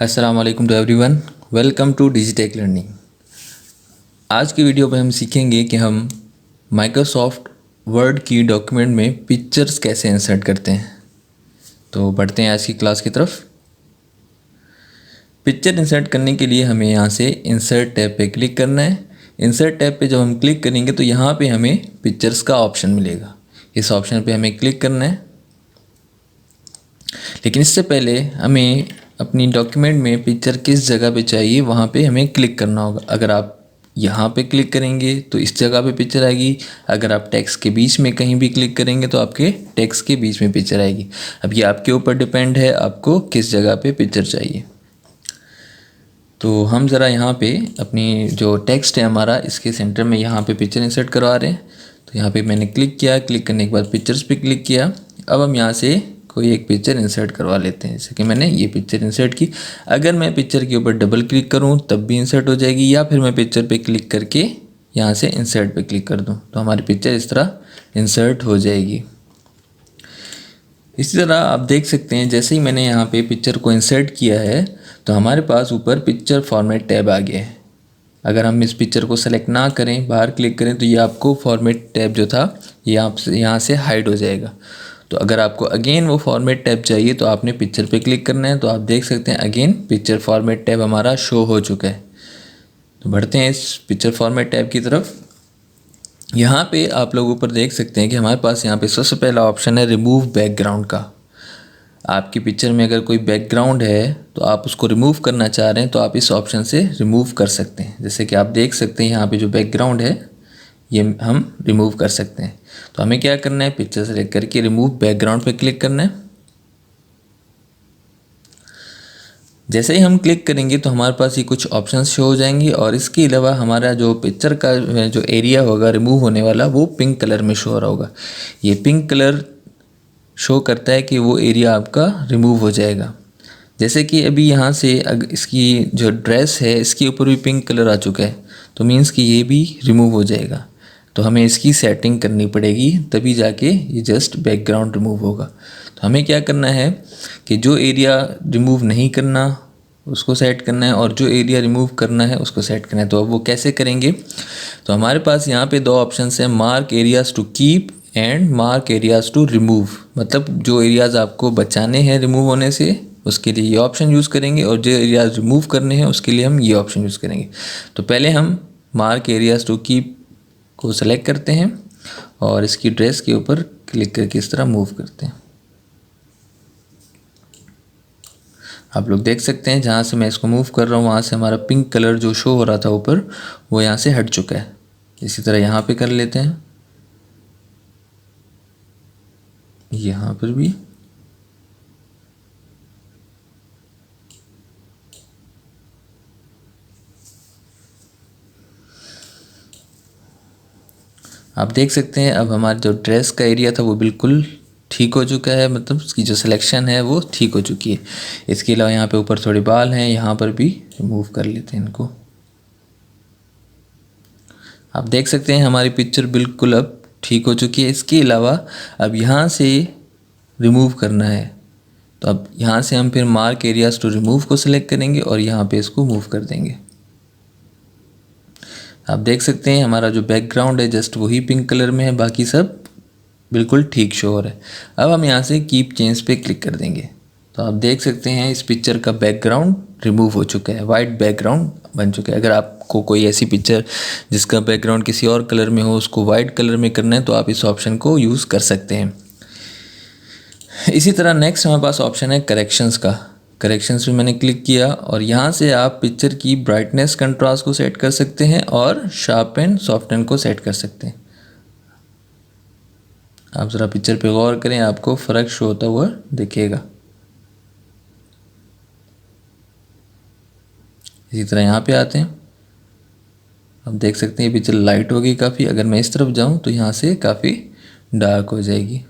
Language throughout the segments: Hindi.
अस्सलाम वालेकुम to everyone, welcome to Digitech learning. आज की वीडियो में हम सीखेंगे कि हम माइक्रोसॉफ्ट वर्ड की डॉक्यूमेंट में पिक्चर्स कैसे इंसर्ट करते हैं। तो बढ़ते हैं आज की क्लास की तरफ। पिक्चर इंसर्ट करने के लिए हमें यहाँ से इंसर्ट टैब पे क्लिक करना है। इंसर्ट टैब पे जब हम क्लिक करेंगे तो यहाँ पे हमें पिक्चर्स का ऑप्शन मिलेगा। इस ऑप्शन पे हमें क्लिक करना है। लेकिन इससे पहले हमें अपनी डॉक्यूमेंट में पिक्चर किस जगह पे चाहिए वहाँ पे हमें क्लिक करना होगा। अगर आप यहाँ पे क्लिक करेंगे तो इस जगह पे पिक्चर आएगी। अगर आप टेक्स्ट के बीच में कहीं भी क्लिक करेंगे तो आपके टेक्स्ट के बीच में पिक्चर आएगी। अब ये आपके ऊपर डिपेंड है आपको किस जगह पे पिक्चर चाहिए। तो हम ज़रा यहाँ पे अपनी जो टेक्स्ट है हमारा इसके सेंटर में यहाँ पे पिक्चर इंसर्ट करवा रहे हैं। तो यहाँ पे मैंने क्लिक किया। क्लिक करने के बाद पिक्चर्स पे क्लिक किया। अब हम यहाँ से कोई एक पिक्चर इंसर्ट करवा लेते हैं। जैसे कि मैंने ये पिक्चर इंसर्ट की। अगर मैं पिक्चर के ऊपर डबल क्लिक करूँ तब भी इंसर्ट हो जाएगी, या फिर मैं पिक्चर पे क्लिक करके यहाँ से इंसर्ट पे क्लिक कर दूँ तो हमारी पिक्चर इस तरह इंसर्ट हो जाएगी। इसी तरह आप देख सकते हैं जैसे ही मैंने यहाँ पे पिक्चर को इंसर्ट किया है तो हमारे पास ऊपर पिक्चर फॉर्मेट टैब आ गया है। अगर हम इस पिक्चर को सेलेक्ट ना करें, बाहर क्लिक करें तो ये आपको फॉर्मेट टैब जो था ये यहाँ से हाइड हो जाएगा। तो अगर आपको अगेन वो फॉर्मेट टैब चाहिए तो आपने पिक्चर पे क्लिक करना है। तो आप देख सकते हैं अगेन पिक्चर फॉर्मेट टैब हमारा शो हो चुका है। तो बढ़ते हैं इस पिक्चर फॉर्मेट टैब की तरफ। यहाँ पे आप लोग ऊपर देख सकते हैं कि हमारे पास यहाँ पे सबसे पहला ऑप्शन है रिमूव बैकग्राउंड का। आपकी पिक्चर में अगर कोई बैकग्राउंड है तो आप उसको रिमूव करना चाह रहे हैं तो आप इस ऑप्शन से रिमूव कर सकते हैं। जैसे कि आप देख सकते हैं यहाँ पे जो बैकग्राउंड है ये हम रिमूव कर सकते हैं। तो हमें क्या करना है, पिक्चर सेलेक्ट करके रिमूव बैकग्राउंड पे क्लिक करना है। जैसे ही हम क्लिक करेंगे तो हमारे पास ये कुछ ऑप्शंस शो हो जाएंगी और इसके अलावा हमारा जो पिक्चर का जो एरिया होगा रिमूव होने वाला वो पिंक कलर में शो हो रहा होगा। ये पिंक कलर शो करता है कि वो एरिया आपका रिमूव हो जाएगा। जैसे कि अभी यहाँ से इसकी जो ड्रेस है इसके ऊपर भी पिंक कलर आ चुका है तो मीन्स कि ये भी रिमूव हो जाएगा। तो हमें इसकी सेटिंग करनी पड़ेगी तभी जाके ये जस्ट बैकग्राउंड रिमूव होगा। तो हमें क्या करना है कि जो एरिया रिमूव नहीं करना उसको सेट करना है और जो एरिया रिमूव करना है उसको सेट करना है। तो अब वो कैसे करेंगे, तो हमारे पास यहाँ पे दो ऑप्शंस हैं, mark areas to keep and mark areas to remove. मतलब जो एरियाज़ आपको बचाने हैं रिमूव होने से उसके लिए ये ऑप्शन यूज़ करेंगे और जो एरियाज़ रिमूव करने हैं उसके लिए हम ये ऑप्शन यूज़ करेंगे। तो पहले हम मार्क एरियाज़ टू कीप को सेलेक्ट करते हैं और इसकी ड्रेस के ऊपर क्लिक करके इस तरह मूव करते हैं। आप लोग देख सकते हैं जहाँ से मैं इसको मूव कर रहा हूँ वहाँ से हमारा पिंक कलर जो शो हो रहा था ऊपर वो यहाँ से हट चुका है। इसी तरह यहाँ पे कर लेते हैं, यहाँ पर भी। आप देख सकते हैं अब हमारा जो ड्रेस का एरिया था वो बिल्कुल ठीक हो चुका है, मतलब उसकी जो सिलेक्शन है वो ठीक हो चुकी है। इसके अलावा यहाँ पे ऊपर थोड़े बाल हैं, यहाँ पर भी रिमूव कर लेते हैं इनको। आप देख सकते हैं हमारी पिक्चर बिल्कुल अब ठीक हो चुकी है। इसके अलावा अब यहाँ से रिमूव करना है तो अब यहाँ से हम फिर मार्क एरियाज़ टू रिमूव को सिलेक्ट करेंगे और यहाँ पे इसको मूव कर देंगे। आप देख सकते हैं हमारा जो बैकग्राउंड है जस्ट वही पिंक कलर में है, बाकी सब बिल्कुल ठीक शो हो रहा है। अब हम यहाँ से कीप चेंज पे क्लिक कर देंगे तो आप देख सकते हैं इस पिक्चर का बैकग्राउंड रिमूव हो चुका है, वाइट बैकग्राउंड बन चुका है। अगर आपको कोई ऐसी पिक्चर जिसका बैकग्राउंड किसी और कलर में हो उसको वाइट कलर में करना है तो आप इस ऑप्शन को यूज़ कर सकते हैं। इसी तरह नेक्स्ट हमारे पास ऑप्शन है करेक्शंस का। करेक्शंस पे मैंने क्लिक किया और यहाँ से आप पिक्चर की ब्राइटनेस कंट्रास्ट को सेट कर सकते हैं और शार्प एंड सॉफ्टन को सेट कर सकते हैं। आप ज़रा पिक्चर पे गौर करें, आपको फ़र्क शो होता हुआ दिखेगा। इसी तरह यहाँ पे आते हैं, आप देख सकते हैं ये पिक्चर लाइट हो गई काफ़ी। अगर मैं इस तरफ जाऊँ तो यहाँ से काफ़ी डार्क हो जाएगी।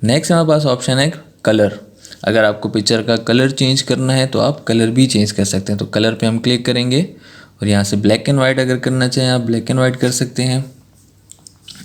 नेक्स्ट हमारे पास ऑप्शन है कलर। अगर आपको पिक्चर का कलर चेंज करना है तो आप कलर भी चेंज कर सकते हैं। तो कलर पे हम क्लिक करेंगे और यहाँ से ब्लैक एंड वाइट अगर करना चाहें आप ब्लैक एंड वाइट कर सकते हैं।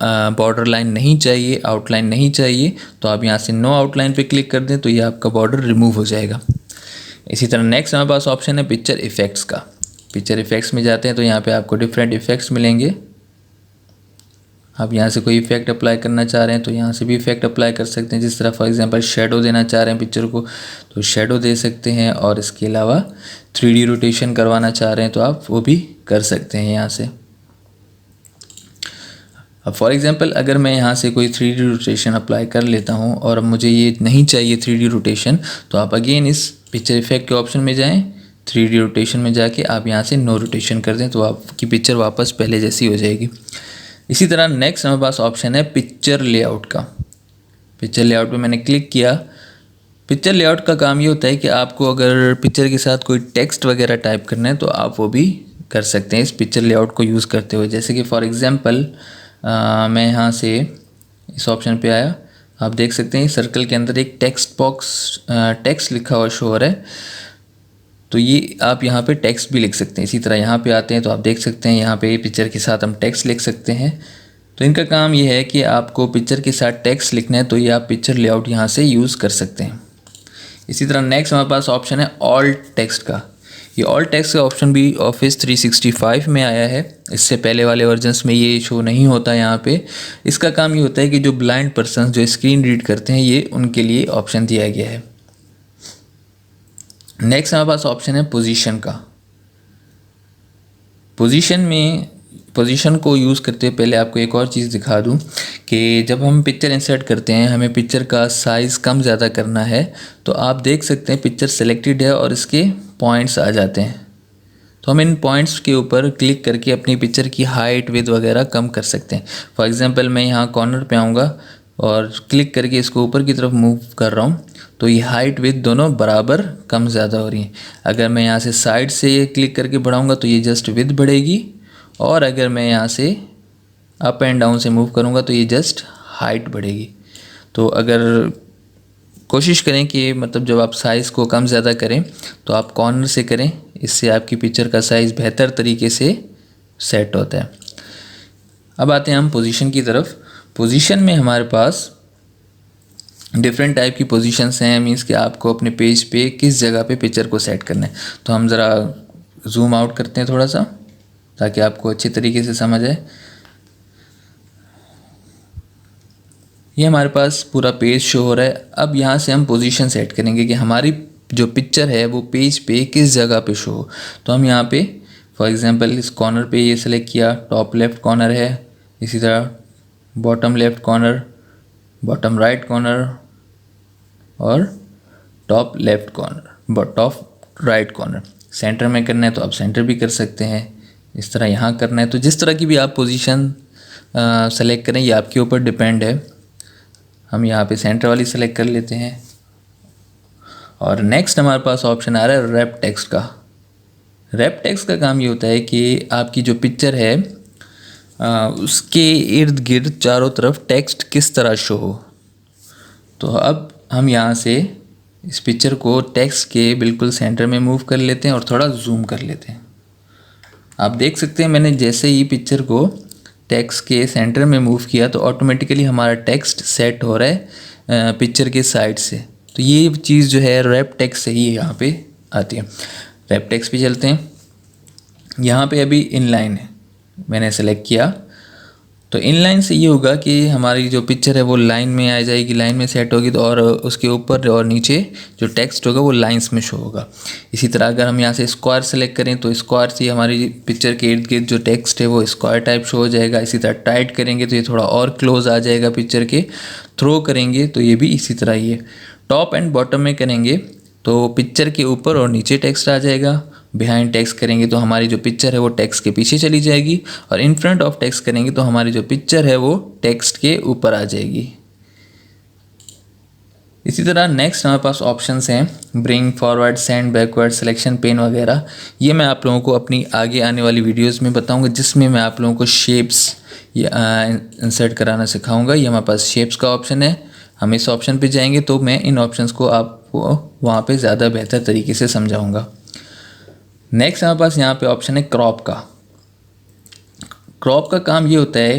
बॉर्डर लाइन नहीं चाहिए, आउटलाइन नहीं चाहिए, तो आप यहाँ से नो आउटलाइन पे क्लिक कर दें तो ये आपका बॉर्डर रिमूव हो जाएगा। इसी तरह नेक्स्ट हमारे पास ऑप्शन है पिक्चर इफ़ेक्ट्स का। पिक्चर इफ़ेक्ट्स में जाते हैं तो यहाँ पे आपको डिफरेंट इफ़ेक्ट्स मिलेंगे। आप यहाँ से कोई इफ़ेक्ट अप्लाई करना चाह रहे हैं तो यहाँ से भी इफ़ेक्ट अप्लाई कर सकते हैं। जिस तरह फॉर एग्जांपल शेडो देना चाह रहे हैं पिक्चर को तो शेडो दे सकते हैं, और इसके अलावा 3D रोटेशन करवाना चाह रहे हैं तो आप वो भी कर सकते हैं यहाँ से। अब फॉर एग्जांपल अगर मैं यहाँ से कोई 3D रोटेशन अप्लाई कर लेता हूँ और अब मुझे ये नहीं चाहिए 3D रोटेशन, तो आप अगेन इस पिक्चर इफ़ेक्ट के ऑप्शन में जाएँ, 3D रोटेशन में जाके आप यहाँ से नो रोटेशन कर दें तो आपकी पिक्चर वापस पहले जैसी हो जाएगी। इसी तरह नेक्स्ट हमारे पास ऑप्शन है पिक्चर लेआउट का। पिक्चर लेआउट पे मैंने क्लिक किया। पिक्चर लेआउट का काम ये होता है कि आपको अगर पिक्चर के साथ कोई टेक्स्ट वगैरह टाइप करना है तो आप वो भी कर सकते हैं इस पिक्चर लेआउट को यूज़ करते हुए। जैसे कि फॉर एग्जांपल मैं यहाँ से इस ऑप्शन पे आया, आप देख सकते हैं सर्कल के अंदर एक टेक्स्ट बॉक्स टेक्स्ट लिखा हुआ शो हो रहा है, तो ये आप यहाँ पे टेक्स्ट भी लिख सकते हैं। इसी तरह यहाँ पे आते हैं तो आप देख सकते हैं यहाँ पे पिक्चर के साथ हम टेक्स्ट लिख सकते हैं। तो इनका काम ये है कि आपको पिक्चर के साथ टेक्स्ट लिखना है तो ये आप पिक्चर लेआउट यहाँ से यूज़ कर सकते हैं। इसी तरह नेक्स्ट हमारे पास ऑप्शन है ऑल्ट टेक्स्ट का। ये ऑल्ट टेक्स्ट का ऑप्शन भी ऑफिस 365 में आया है। इससे पहले वाले वर्जन्स में ये शो नहीं होता यहाँ पे। इसका काम ये होता है कि जो ब्लाइंड पर्सन जो स्क्रीन रीड करते हैं ये उनके लिए ऑप्शन दिया गया है। नेक्स्ट हमारे पास ऑप्शन है पोजीशन का। पोजीशन को यूज़ करते पहले आपको एक और चीज़ दिखा दूं कि जब हम पिक्चर इंसर्ट करते हैं हमें पिक्चर का साइज़ कम ज़्यादा करना है तो आप देख सकते हैं पिक्चर सेलेक्टेड है और इसके पॉइंट्स आ जाते हैं। तो हम इन पॉइंट्स के ऊपर क्लिक करके अपनी पिक्चर की हाइट विड्थ वगैरह कम कर सकते हैं। फॉर एग्जांपल मैं यहाँ कॉर्नर पे आऊँगा और क्लिक करके इसको ऊपर की तरफ मूव कर रहा हूँ तो ये हाइट विड्थ दोनों बराबर कम ज़्यादा हो रही हैं। अगर मैं यहाँ से साइड से क्लिक करके बढ़ाऊँगा तो ये जस्ट विड्थ बढ़ेगी, और अगर मैं यहाँ से अप एंड डाउन से मूव करूँगा तो ये जस्ट हाइट बढ़ेगी। तो अगर कोशिश करें कि मतलब जब आप साइज़ को कम ज़्यादा करें तो आप कॉर्नर से करें, इससे आपकी पिक्चर का साइज़ बेहतर तरीके से सेट होता है। अब आते हैं हम पोजीशन की तरफ। पोजीशन में हमारे पास डिफरेंट टाइप की पोजीशंस हैं, मींस कि आपको अपने पेज पे किस जगह पे पिक्चर को सेट करना है। तो हम ज़रा जूम आउट करते हैं थोड़ा सा ताकि आपको अच्छी तरीके से समझ आए। ये हमारे पास पूरा पेज शो हो रहा है। अब यहाँ से हम पोजीशन सेट करेंगे कि हमारी जो पिक्चर है वो पेज पे किस जगह पे शो हो। तो हम यहाँ पे फॉर एग्जांपल इस कॉर्नर पे ये सेलेक्ट किया, टॉप लेफ़्ट कॉर्नर है, इसी तरह bottom left corner, bottom right corner और top left corner, top right corner. Center में करना है तो आप सेंटर भी कर सकते हैं, इस तरह यहाँ करना है। तो जिस तरह की भी आप पोजीशन सेलेक्ट करें ये आपके ऊपर डिपेंड है। हम यहाँ पे सेंटर वाली सेलेक्ट कर लेते हैं। और नेक्स्ट हमारे पास ऑप्शन आ रहा है रैप टेक्स्ट का। रैप टेक्स्ट का काम ये होता है कि आपकी जो पिक्चर है उसके इर्द गिर्द चारों तरफ टेक्स्ट किस तरह शो हो। तो अब हम यहाँ से इस पिक्चर को टेक्स्ट के बिल्कुल सेंटर में मूव कर लेते हैं और थोड़ा जूम कर लेते हैं। आप देख सकते हैं मैंने जैसे ही पिक्चर को टेक्स्ट के सेंटर में मूव किया तो ऑटोमेटिकली हमारा टेक्स्ट सेट हो रहा है पिक्चर के साइड से। तो ये चीज़ जो है रैप टेक्स्ट से ही यहाँ पे आती है। रैप टेक्स्ट पे चलते हैं। यहाँ पे अभी इनलाइन है, मैंने सेलेक्ट किया। तो इनलाइन से ये होगा कि हमारी जो पिक्चर है वो लाइन में आ जाएगी, लाइन में सेट होगी तो और उसके ऊपर और नीचे जो टेक्स्ट होगा वो लाइंस में शो होगा। इसी तरह अगर हम यहाँ से स्क्वायर सेलेक्ट करें तो स्क्वायर से हमारी पिक्चर के इर्द गिर्द जो टेक्स्ट है वो स्क्वायर टाइप शो हो जाएगा। इसी तरह टाइट करेंगे तो ये थोड़ा और क्लोज आ जाएगा पिक्चर के। थ्रो करेंगे तो ये भी इसी तरह ही है। टॉप एंड बॉटम में करेंगे तो पिक्चर के ऊपर और नीचे टेक्स्ट आ जाएगा। बिहाइंड टेक्स्ट करेंगे तो हमारी जो पिक्चर है वो टेक्स्ट के पीछे चली जाएगी, और इन फ्रंट ऑफ टेक्स्ट करेंगे तो हमारी जो पिक्चर है वो टेक्स्ट के ऊपर आ जाएगी। इसी तरह नेक्स्ट हमारे पास ऑप्शंस हैं bring forward, send backward, selection pen वगैरह। ये मैं आप लोगों को अपनी आगे आने वाली वीडियोस में बताऊंगा, जिसमें मैं आप लोगों को शेप्स इंसर्ट कराना सिखाऊंगा। ये हमारे पास शेप्स का ऑप्शन है। हम इस ऑप्शन पे जाएंगे तो मैं इन ऑप्शंस को आपको वहाँ पे ज़्यादा बेहतर तरीके से समझाऊंगा। नेक्स्ट हमारे पास यहाँ पे ऑप्शन है क्रॉप का। क्रॉप का काम ये होता है